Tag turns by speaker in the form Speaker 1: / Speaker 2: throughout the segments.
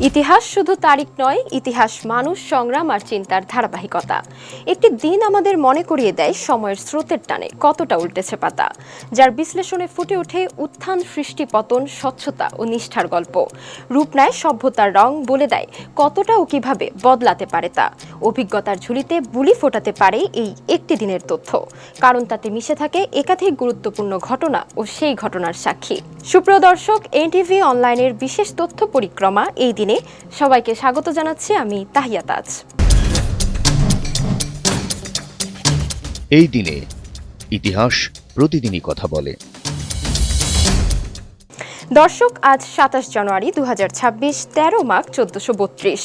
Speaker 1: ইতিহাস শুধু তারিখ নয়, ইতিহাস মানুষ, সংগ্রাম আর চিন্তার ধারাবাহিকতা। একটি দিন আমাদের মনে করিয়ে দেয় সময়ের স্রোতের টানে কতটা উল্টেছে পাতা, যার বিশ্লেষণে ফুটে ওঠে উত্থান, সৃষ্টি, পতন, স্বচ্ছতা ও নিষ্ঠার গল্প। রূপ নেয় সভ্যতার রং, বলে দেয় কতটা ও কিভাবে বদলাতে পারে তা। অভিজ্ঞতার ঝুলিতে বুলি ফোটাতে পারে এই একটি দিনের তথ্য, কারণ তাতে মিশে থাকে একাধিক গুরুত্বপূর্ণ ঘটনা ও সেই ঘটনার সাক্ষী। সুপ্রিয় দর্শক, এনটিভি অনলাইনের বিশেষ তথ্য পরিক্রমা এই দিনে সবাইকে স্বাগত জানাচ্ছি। আমি তাহিয়া তাজ।
Speaker 2: এই দিনে ইতিহাস প্রতিদিনই কথা বলে।
Speaker 1: দর্শক, আজ ২৭ জানুয়ারি ২০২৬, ১৩ মাঘ ১৪৩২।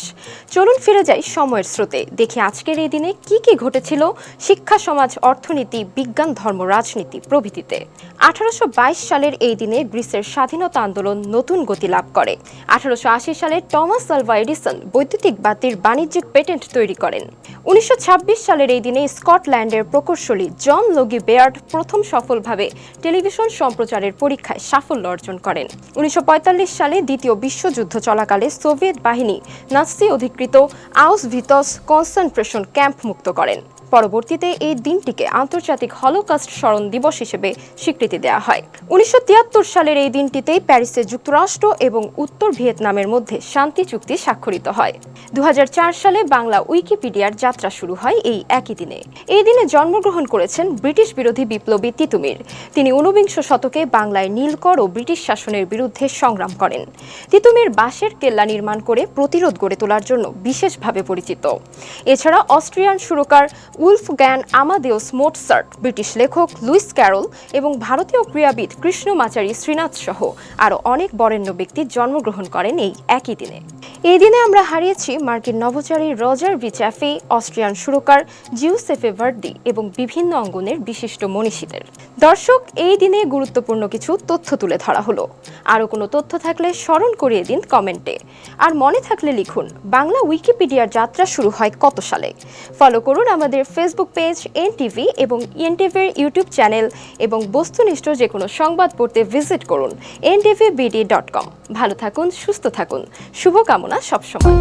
Speaker 1: চলুন ফিরে যাই সময়ের স্রোতে, দেখি আজকের এই দিনে কি কি ঘটেছিল শিক্ষা, সমাজ, অর্থনীতি, বিজ্ঞান, ধর্ম, রাজনীতি প্রভৃতিতে। ১৮২২ সালের এই দিনে গ্রিসের স্বাধীনতা আন্দোলন নতুন গতি লাভ করে। ১৮৮০ সালে টমাস আলভা এডিসন বৈদ্যুতিক বাতির বাণিজ্যিক পেটেন্ট তৈরি করেন। ১৯২৬ সালের এই দিনে স্কটল্যান্ডের প্রকৌশলী জন লগি বেয়ার্ড প্রথম সফলভাবে টেলিভিশন সম্প্রচারের পরীক্ষায় সাফল্য অর্জন করেন। ১৯৪৫ সালে দ্বিতীয় বিশ্বযুদ্ধ চলাকালে সোভিয়েত বাহিনী নাৎসি অধিকৃত আউসভিটস কনসেন্ট্রেশন ক্যাম্প মুক্ত করেন। পরবর্তীতে এই দিনটিকে আন্তর্জাতিক হলোকস্ট স্মরণ দিবস হিসেবে স্বীকৃতি দেওয়া হয়। ১৯৭৩ সালের এই দিনটিতেই প্যারিসে যুক্তরাষ্ট্র এবং উত্তর ভিয়েতনামের মধ্যে শান্তি চুক্তি স্বাক্ষরিত হয়। ২০০৪ সালে বাংলা উইকিপিডিয়ার যাত্রা শুরু হয় এই একই দিনে। এই দিনে জন্মগ্রহণ করেছেন ব্রিটিশ বিরোধী বিপ্লবী তিতুমীর। তিনি ঊনবিংশ শতকে বাংলায় নীলকর ও ব্রিটিশ শাসনের বিরুদ্ধে সংগ্রাম করেন। তিতুমীর বাঁশের কেল্লা নির্মাণ করে প্রতিরোধ গড়ে তোলার জন্য বিশেষভাবে পরিচিত। এছাড়া অস্ট্রিয়ান সুরকার উলফগ্যান আমাদেউস মোৎসার্ট, ব্রিটিশ লেখক লুইস ক্যারল এবং ভারতীয় ক্রীড়াবিদ কৃষ্ণমাচারী শ্রীনাথ সহ আরও অনেক বরেণ্য ব্যক্তি জন্মগ্রহণ করেন এই একই দিনে। এই দিনে আমরা হারিয়েছি মার্কিন নভোচারী রজার বি চ্যাফি, অস্ট্রিয়ান সুরকার জিউসেপে ভার্দি এবং বিভিন্ন অঙ্গনের বিশিষ্ট মনীষীদের। দর্শক, এই দিনে গুরুত্বপূর্ণ কিছু তথ্য তুলে ধরা হলো। আরও কোনো তথ্য থাকলে স্মরণ করিয়ে দিন কমেন্টে। আর মনে থাকলে লিখুন, বাংলা উইকিপিডিয়ার যাত্রা শুরু হয় কত সালে। ফলো করুন আমাদের ফেসবুক পেজ এনটিভি এবং এনটিভির ইউটিউব চ্যানেল, এবং বস্তুনিষ্ঠ যে কোনো সংবাদ পড়তে ভিজিট করুন ntvbd.com। ভালো থাকুন, সুস্থ থাকুন, শুভকামনা সবসময়।